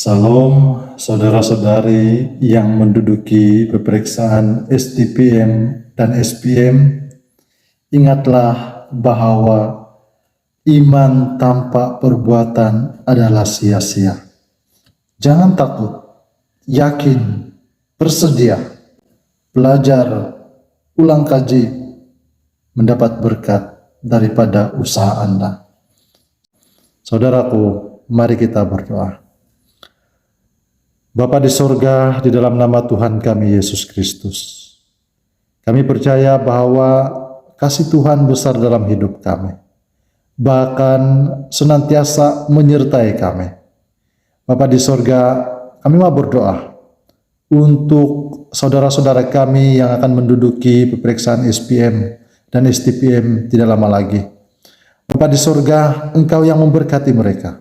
Salam saudara-saudari yang menduduki peperiksaan STPM dan SPM. Ingatlah bahwa iman tanpa perbuatan adalah sia-sia. Jangan takut, yakin, bersedia, belajar, ulang kaji, mendapat berkat daripada usaha Anda. Saudaraku, mari kita berdoa. Bapa di sorga, di dalam nama Tuhan kami Yesus Kristus, kami percaya bahwa kasih Tuhan besar dalam hidup kami, bahkan senantiasa menyertai kami. Bapa di sorga, kami mau berdoa untuk saudara-saudara kami yang akan menduduki peperiksaan SPM dan STPM tidak lama lagi. Bapa di sorga, Engkau yang memberkati mereka,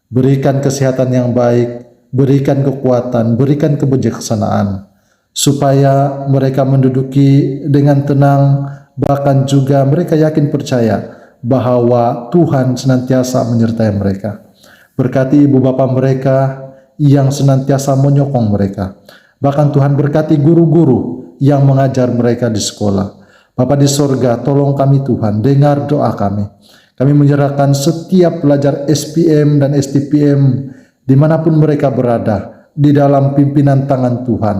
berikan kesehatan yang baik, berikan kekuatan, berikan kebijaksanaan, supaya mereka menduduki dengan tenang, bahkan juga mereka yakin percaya bahwa Tuhan senantiasa menyertai mereka. Berkati ibu bapa mereka yang senantiasa menyokong mereka. Bahkan Tuhan berkati guru-guru yang mengajar mereka di sekolah. Bapa di sorga, tolong kami Tuhan, dengar doa kami. Kami menyerahkan setiap pelajar SPM dan STPM dimanapun mereka berada, di dalam pimpinan tangan Tuhan.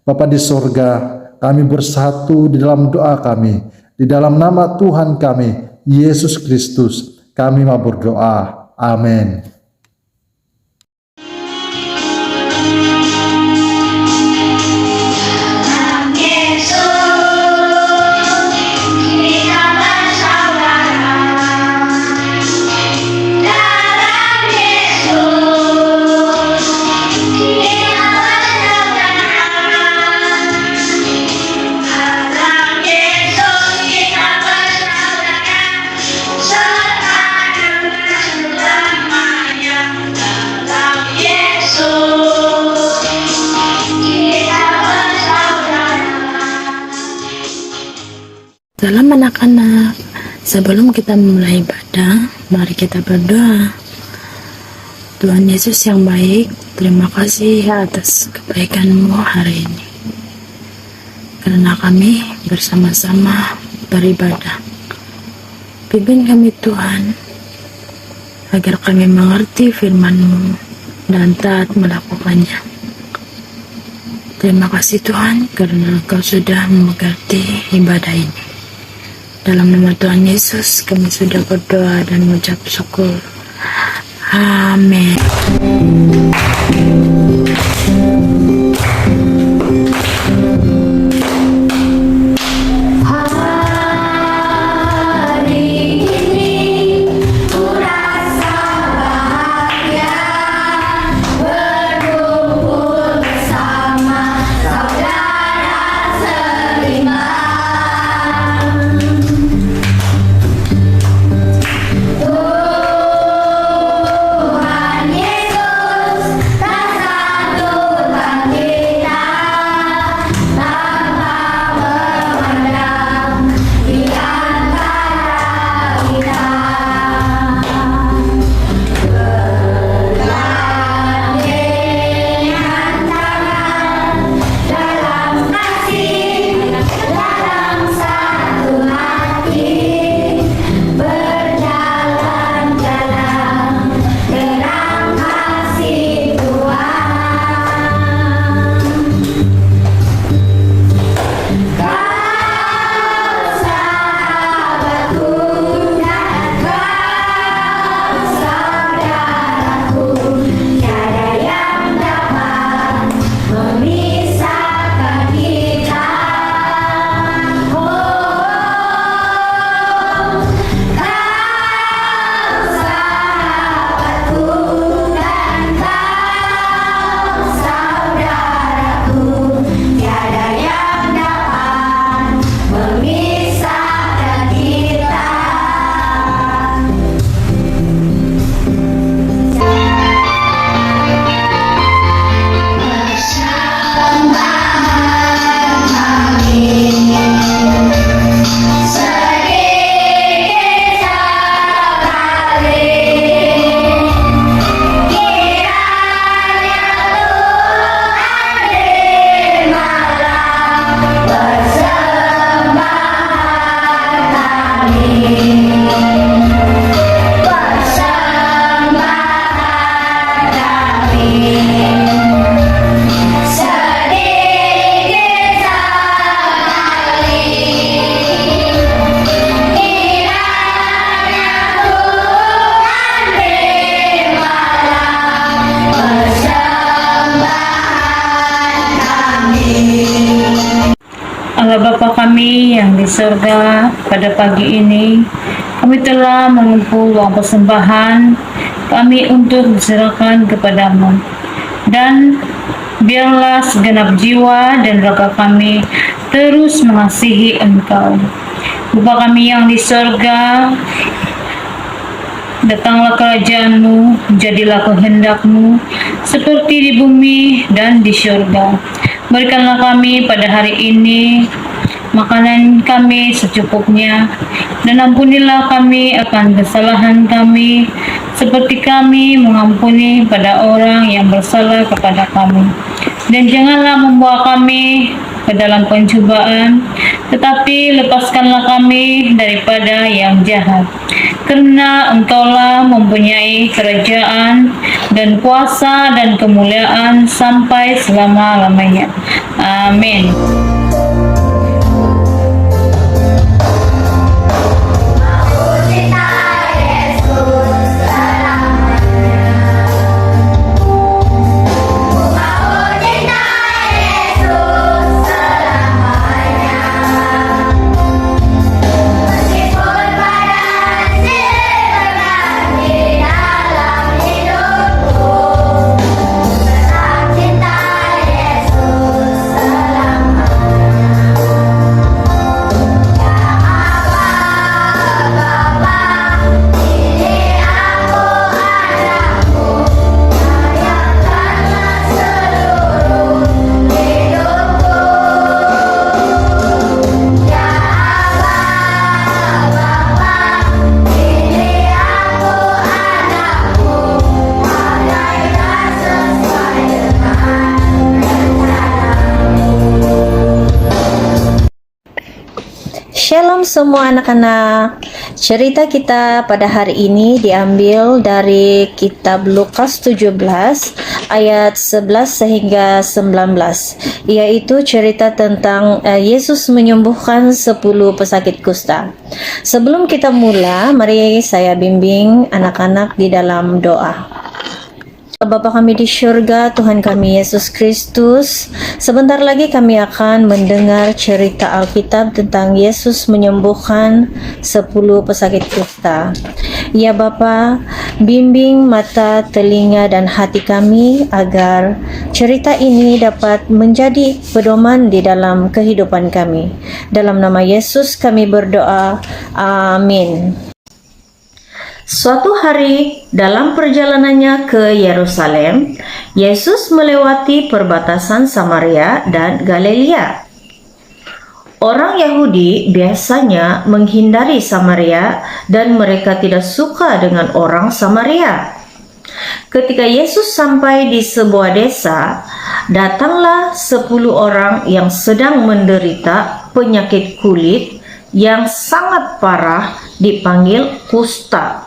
Bapa di sorga, kami bersatu di dalam doa kami, di dalam nama Tuhan kami, Yesus Kristus, kami mau berdoa. Amin. Salam anak-anak, sebelum kita mulai ibadah, mari kita berdoa. Tuhan Yesus yang baik, terima kasih atas kebaikan-Mu hari ini. Karena kami bersama-sama beribadah. Pimpin kami Tuhan, agar kami mengerti firman-Mu dan taat melakukannya. Terima kasih Tuhan, karena Engkau sudah mengerti ibadah ini. Dalam nama Tuhan Yesus, kami sudah berdoa dan mengucap syukur. Amin. Tuhan Yesus Allah Bapa kami yang di surga, pada pagi ini kami telah mengumpul uang persembahan kami untuk diserahkan kepadamu. Dan biarlah segenap jiwa dan raga kami terus mengasihi Engkau. Bapa kami yang di surga, datanglah kerajaan-Mu, jadilah kehendak-Mu, seperti di bumi dan di surga. Berikanlah kami pada hari ini makanan kami secukupnya, dan ampunilah kami akan kesalahan kami, seperti kami mengampuni pada orang yang bersalah kepada kami. Dan janganlah membawa kami ke dalam pencobaan, tetapi lepaskanlah kami daripada yang jahat. Karena Engkaulah mempunyai kerajaan dan kuasa dan kemuliaan sampai selama-lamanya. Amin. Shalom semua anak-anak. Cerita kita pada hari ini diambil dari kitab Lukas 17 ayat 11 sehingga 19, yaitu cerita tentang Yesus menyembuhkan 10 pesakit kusta. Sebelum kita mula, mari saya bimbing anak-anak di dalam doa. Bapa kami di syurga, Tuhan kami Yesus Kristus, sebentar lagi kami akan mendengar cerita Alkitab tentang Yesus menyembuhkan 10 pesakit kusta. Ya Bapa, bimbing mata, telinga, dan hati kami agar cerita ini dapat menjadi pedoman di dalam kehidupan kami. Dalam nama Yesus kami berdoa, amin. Suatu hari dalam perjalanannya ke Yerusalem, Yesus melewati perbatasan Samaria dan Galilea. Orang Yahudi biasanya menghindari Samaria dan mereka tidak suka dengan orang Samaria. Ketika Yesus sampai di sebuah desa, datanglah 10 orang yang sedang menderita penyakit kulit yang sangat parah dipanggil kusta.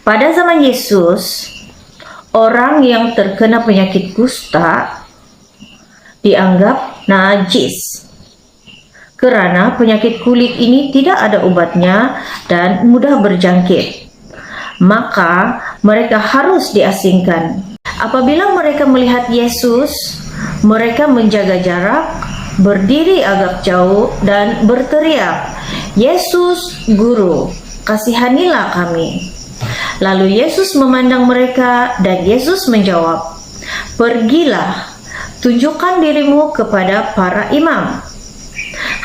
Pada zaman Yesus, orang yang terkena penyakit kusta dianggap najis karena penyakit kulit ini tidak ada obatnya dan mudah berjangkit. Maka mereka harus diasingkan. Apabila mereka melihat Yesus, mereka menjaga jarak, berdiri agak jauh dan berteriak, "Yesus, Guru, kasihanilah kami." Lalu Yesus memandang mereka dan Yesus menjawab, "Pergilah, tunjukkan dirimu kepada para imam."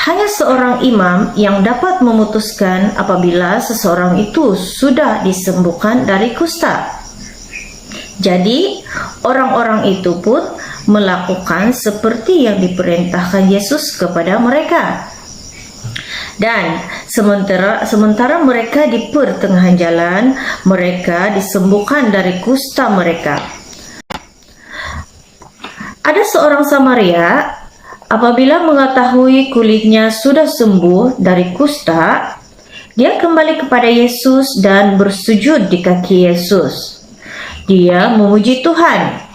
Hanya seorang imam yang dapat memutuskan apabila seseorang itu sudah disembuhkan dari kusta. Jadi, orang-orang itu pun melakukan seperti yang diperintahkan Yesus kepada mereka. Dan sementara mereka di pertengahan jalan, mereka disembuhkan dari kusta mereka. Ada seorang Samaria, apabila mengetahui kulitnya sudah sembuh dari kusta, dia kembali kepada Yesus dan bersujud di kaki Yesus. Dia memuji Tuhan.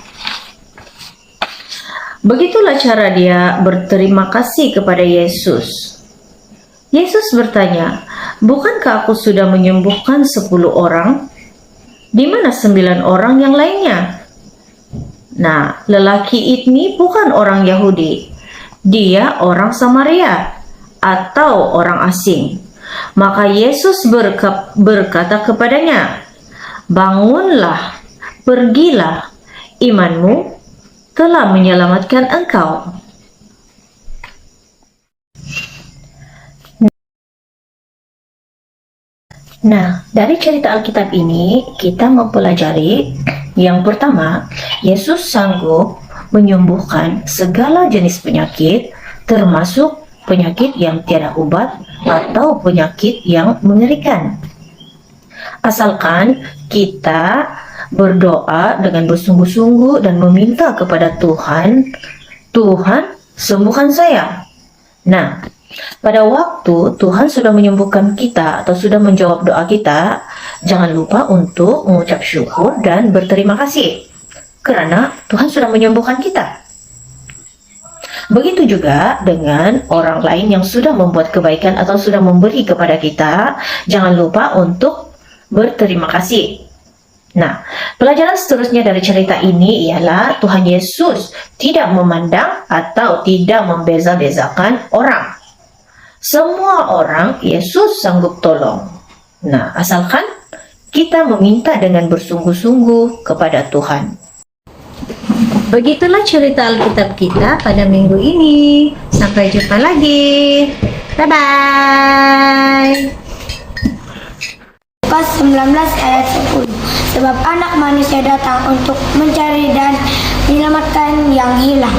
Begitulah cara dia berterima kasih kepada Yesus. Yesus bertanya, "Bukankah aku sudah menyembuhkan 10 orang? Di mana 9 orang yang lainnya?" Nah, lelaki ini bukan orang Yahudi. dia orang Samaria atau orang asing. Maka Yesus berkata kepadanya, "Bangunlah, pergilah, imanmu telah menyelamatkan engkau." Nah, dari cerita Alkitab ini kita mempelajari yang pertama, Yesus sanggup menyembuhkan segala jenis penyakit, termasuk penyakit yang tiada obat atau penyakit yang mengerikan. Asalkan kita berdoa dengan bersungguh-sungguh dan meminta kepada Tuhan, "Tuhan, sembuhkan saya." Nah, pada waktu Tuhan sudah menyembuhkan kita atau sudah menjawab doa kita, jangan lupa untuk mengucap syukur dan berterima kasih karena Tuhan sudah menyembuhkan kita. Begitu juga dengan orang lain yang sudah membuat kebaikan atau sudah memberi kepada kita, jangan lupa untuk berterima kasih. Nah, pelajaran seterusnya dari cerita ini ialah Tuhan Yesus tidak memandang atau tidak membeza-bezakan orang. Semua orang Yesus sanggup tolong. Nah, asalkan kita meminta dengan bersungguh-sungguh kepada Tuhan. Begitulah cerita Alkitab kita pada minggu ini. Sampai jumpa lagi. Bye-bye. Lukas 19 ayat 10. Sebab anak manusia datang untuk mencari dan menyelamatkan yang hilang.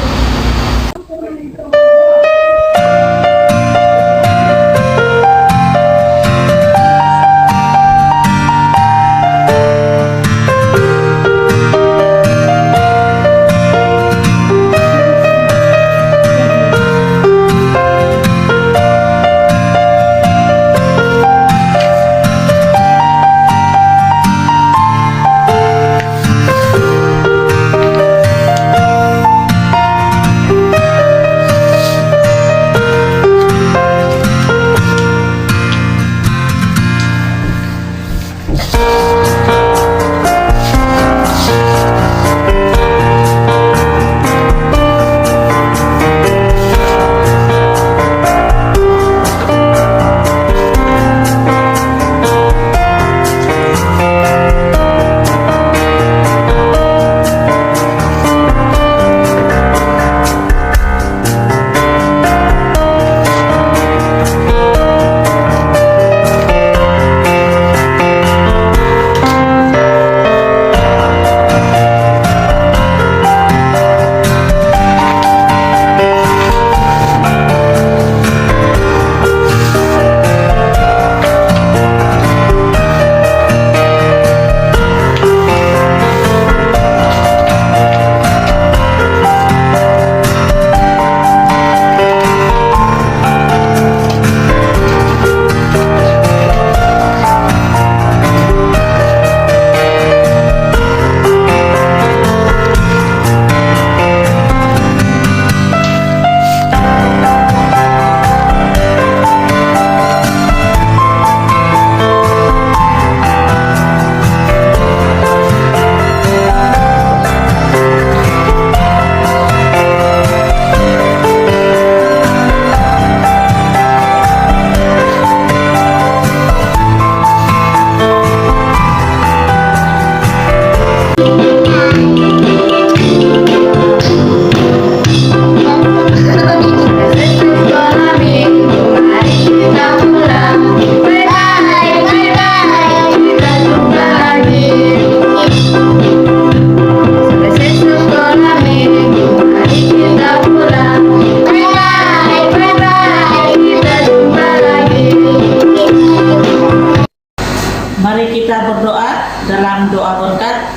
Mari kita berdoa dalam doa berkat.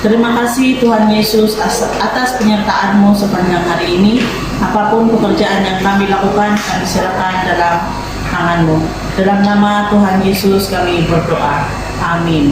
Terima kasih Tuhan Yesus atas penyertaan-Mu sepanjang hari ini. Apapun pekerjaan yang kami lakukan, kami serahkan dalam tangan-Mu. Dalam nama Tuhan Yesus kami berdoa. Amin.